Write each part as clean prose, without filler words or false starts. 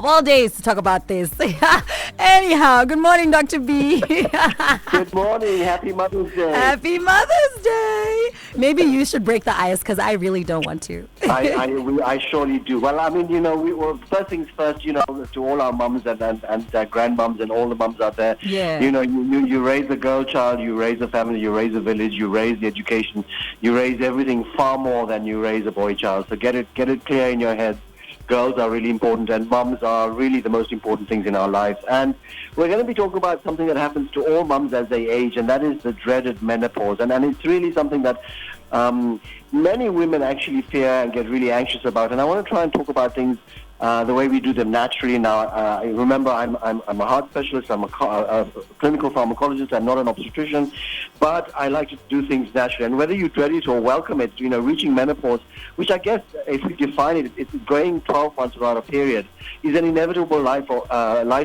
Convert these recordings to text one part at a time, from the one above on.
all days to talk about this. Anyhow, good morning, Dr. B. Good morning. Happy Mother's Day. Happy Mother's Day. Maybe you should break the ice because I really don't want to. I surely do. Well, I mean, first things first, to all our mums and grandmoms and all the mums out there, Yeah. you raise a girl child, you raise a family, you raise a village, you raise the education, you raise everything far more than you raise a boy child. So get it clear in your heads. Girls are really important and mums are really the most important things in our lives. And we're going to be talking about something that happens to all mums as they age, and that is the dreaded menopause. And it's really something that many women actually fear and get really anxious about. And I want to try and talk about things the way we do them naturally now. Remember, I'm a heart specialist. I'm a clinical pharmacologist. I'm not an obstetrician, but I like to do things naturally. And whether you dread it or welcome it, reaching menopause, which I guess if we define it, it's going 12 months without a period, is an inevitable life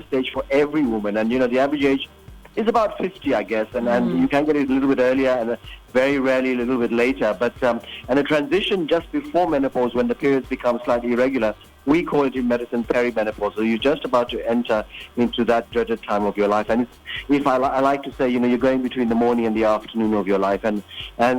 stage for every woman. And the average age is about 50, I guess, and you can get it a little bit earlier and very rarely a little bit later. But and a transition just before menopause, when the periods become slightly irregular, we call it in medicine perimenopause. So you're just about to enter into that dreaded time of your life. And I like to say, you're going between the morning and the afternoon of your life. And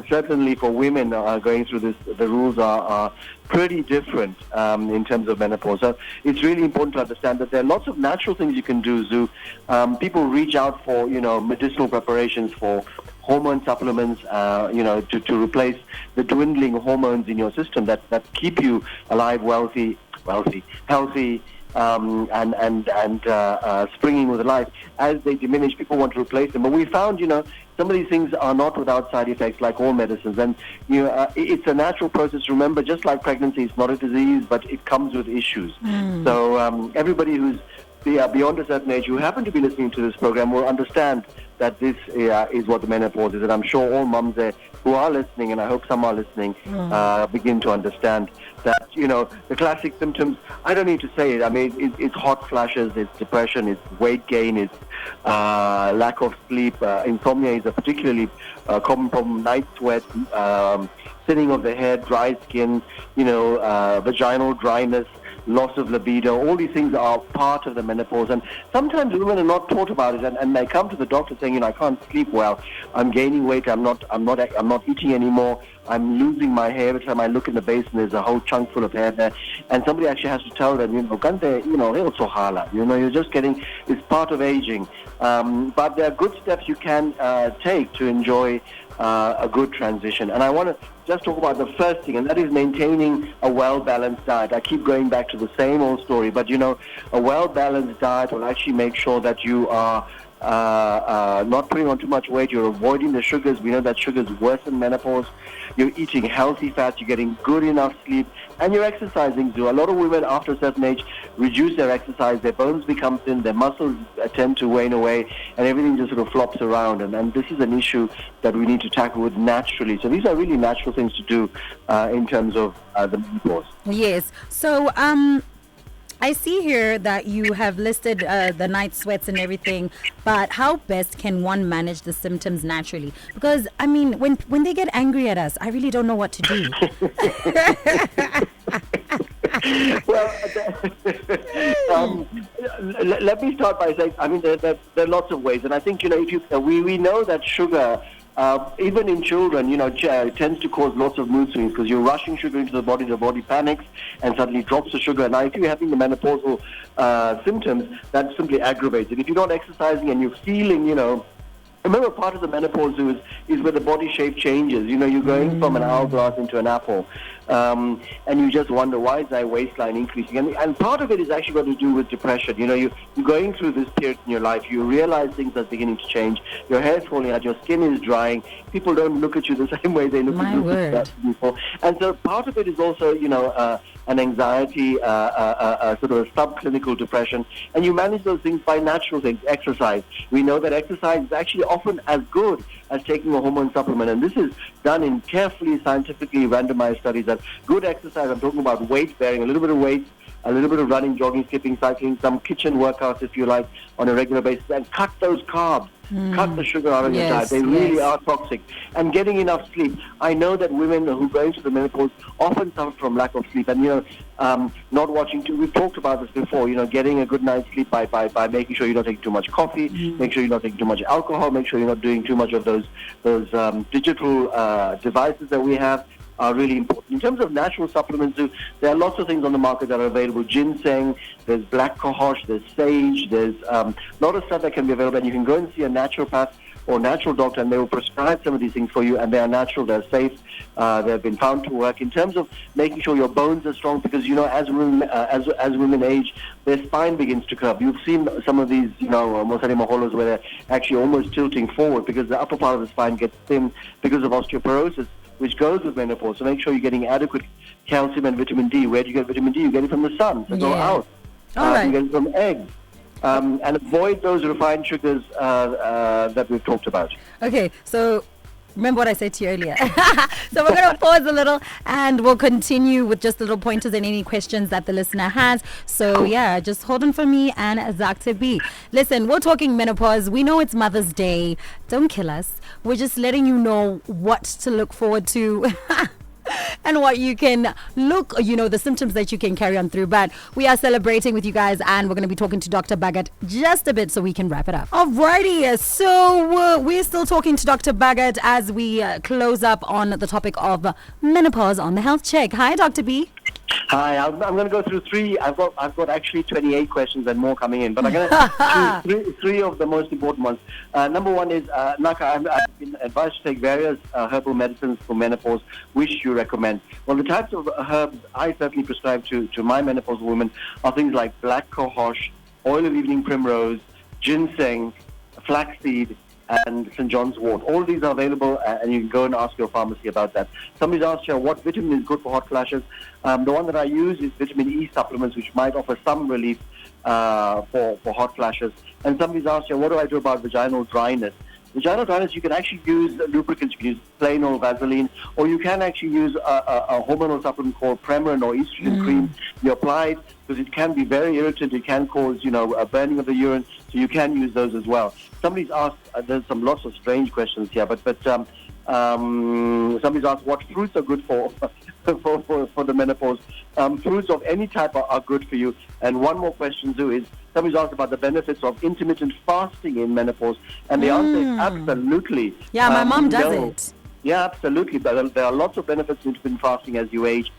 certainly for women going through this, the rules are pretty different in terms of menopause. So it's really important to understand that there are lots of natural things you can do, Zoo. People reach out for, medicinal preparations, for hormone supplements, to replace the dwindling hormones in your system that keep you alive, healthy, and springing with life. As they diminish, people want to replace them. But we found, some of these things are not without side effects, like all medicines. And it's a natural process. Remember, just like pregnancy, it's not a disease, but it comes with issues. So everybody who's beyond a certain age who happen to be listening to this program will understand that this is what the menopause is. And I'm sure all mums there who are listening, and I hope some are listening, begin to understand that, the classic symptoms, I don't need to say it. I mean, it's hot flashes, it's depression, it's weight gain, it's lack of sleep. Insomnia is a particularly common problem. Night sweat, thinning of the hair, dry skin, vaginal dryness, loss of libido. All these things are part of the menopause, and sometimes women are not taught about it, and they come to the doctor saying, I can't sleep well, I'm gaining weight, I'm not eating anymore, I'm losing my hair. Every time I look in the basin, there's a whole chunk full of hair there, and somebody actually has to tell them, you're just getting, it's part of aging. But there are good steps you can take to enjoy a good transition. And I want to just talk about the first thing, and that is maintaining a well-balanced diet. I keep going back to the same old story, but a well-balanced diet will actually make sure that you are not putting on too much weight. You're avoiding the sugars. We know that sugars worsen menopause. You're eating healthy fats. You're getting good enough sleep, and you're exercising too. A lot of women after a certain age reduce their exercise. Their bones become thin. Their muscles tend to wane away, and everything just sort of flops around. And this is an issue that we need to tackle with naturally. So these are really natural things to do in terms of the menopause. Yes. So I see here that you have listed the night sweats and everything, but how best can one manage the symptoms naturally? Because, I mean, when they get angry at us, I really don't know what to do. Well, let me start by saying, I mean, there are lots of ways. And I think, we know that sugar, even in children, tends to cause lots of mood swings because you're rushing sugar into the body panics and suddenly drops the sugar. Now, if you're having the menopausal symptoms, that simply aggravates it. If you're not exercising and you're feeling, remember, part of the menopause is where the body shape changes. You're going from an hourglass into an apple. And you just wonder, why is my waistline increasing? And part of it is actually got to do with depression. You're going through this period in your life. You realize things are beginning to change. Your hair is falling out. Your skin is drying. People don't look at you the same way they look at you before. And so part of it is also, an anxiety, sort of a subclinical depression. And you manage those things by natural things, exercise. We know that exercise is actually often as good as taking a hormone supplement. And this is done in carefully, scientifically randomized studies that good exercise, I'm talking about weight bearing, a little bit of weight, a little bit of running, jogging, skipping, cycling, some kitchen workouts if you like on a regular basis, and cut those carbs. Cut the sugar out of your diet. They really are toxic. And getting enough sleep. I know that women who go into the menopause often suffer from lack of sleep. And, not watching too. We've talked about this before, getting a good night's sleep by making sure you're not taking too much coffee, make sure you're not taking too much alcohol, make sure you're not doing too much of those digital devices that we have. Are really important. In terms of natural supplements, there are lots of things on the market that are available. Ginseng, there's black cohosh, there's sage, there's a lot of stuff that can be available. And you can go and see a naturopath or natural doctor, and they will prescribe some of these things for you. And they are natural, they're safe, they've been found to work. In terms of making sure your bones are strong, because as women age, their spine begins to curve. You've seen some of these, Mosari Maholos, where they're actually almost tilting forward because the upper part of the spine gets thin because of osteoporosis, which goes with menopause. So make sure you're getting adequate calcium and vitamin D. Where do you get vitamin D? You get it from the sun. So go out. All right. You get it from eggs. And avoid those refined sugars that we've talked about. Okay, so remember what I said to you earlier. So we're going to pause a little and we'll continue with just little pointers and any questions that the listener has. So just hold on for me and Dr. B. Listen, we're talking menopause. We know it's Mother's Day. Don't kill us. We're just letting you know what to look forward to. And what you can the symptoms that you can carry on through. But we are celebrating with you guys, and we're going to be talking to Dr. Bhagat just a bit so we can wrap it up. Alrighty, so we're still talking to Dr. Bhagat as we close up on the topic of menopause on the health check. Hi, Dr. B. Hi, I'm going to go through three. I've got actually 28 questions and more coming in, but I'm going to choose three of the most important ones. Number one is, Naka, I've been advised to take various herbal medicines for menopause. Which you recommend? Well, the types of herbs I certainly prescribe to my menopausal women are things like black cohosh, oil of evening primrose, ginseng, flaxseed, and St. John's wort. All of these are available, and you can go and ask your pharmacy about that. Somebody's asked you what vitamin is good for hot flashes. The one that I use is vitamin E supplements, which might offer some relief for hot flashes. And somebody's asked you, what do I do about vaginal dryness? Vaginal dryness, you can actually use lubricants. You can use plain old Vaseline, or you can actually use a hormonal supplement called Premarin or estrogen cream. You apply it because it can be very irritant. It can cause, a burning of the urine. So you can use those as well. Somebody's asked, there's lots of strange questions here, but somebody's asked what fruits are good for for the menopause. Fruits of any type are good for you. And one more question, Zoo, is somebody's asked about the benefits of intermittent fasting in menopause. And the answer is absolutely. Yeah, my mom does it. Yeah, absolutely. But there are lots of benefits to intermittent fasting as you age.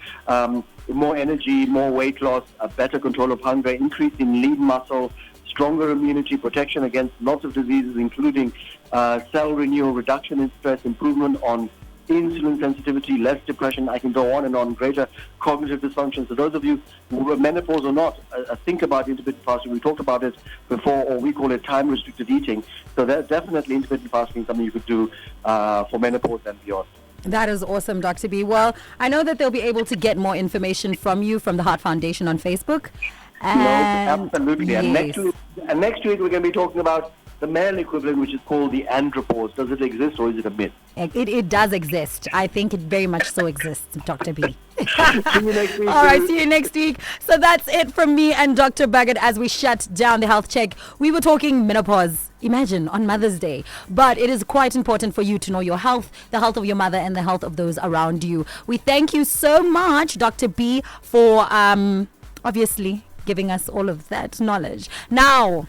More energy, more weight loss, a better control of hunger, increase in lean muscle, stronger immunity, protection against lots of diseases, including cell renewal, reduction in stress, improvement on insulin sensitivity, less depression. I can go on and on. Greater cognitive dysfunction. So those of you who are menopause or not, think about intermittent fasting. We talked about it before, or we call it time-restricted eating. So there's definitely intermittent fasting, something you could do for menopause and beyond. That is awesome, Dr. B. Well, I know that they'll be able to get more information from you from the Heart Foundation on Facebook. Absolutely. Yes. And next week we're going to be talking about the male equivalent, which is called the andropause. Does it exist or is it a myth? It does exist. I think it very much so exists, Dr. B. See you next week. All right, see you next week. So that's it from me and Dr. Bhagat as we shut down the health check. We were talking menopause. Imagine, on Mother's Day. But it is quite important for you to know your health, the health of your mother, and the health of those around you. We thank you so much, Dr. B, for obviously giving us all of that knowledge. Now,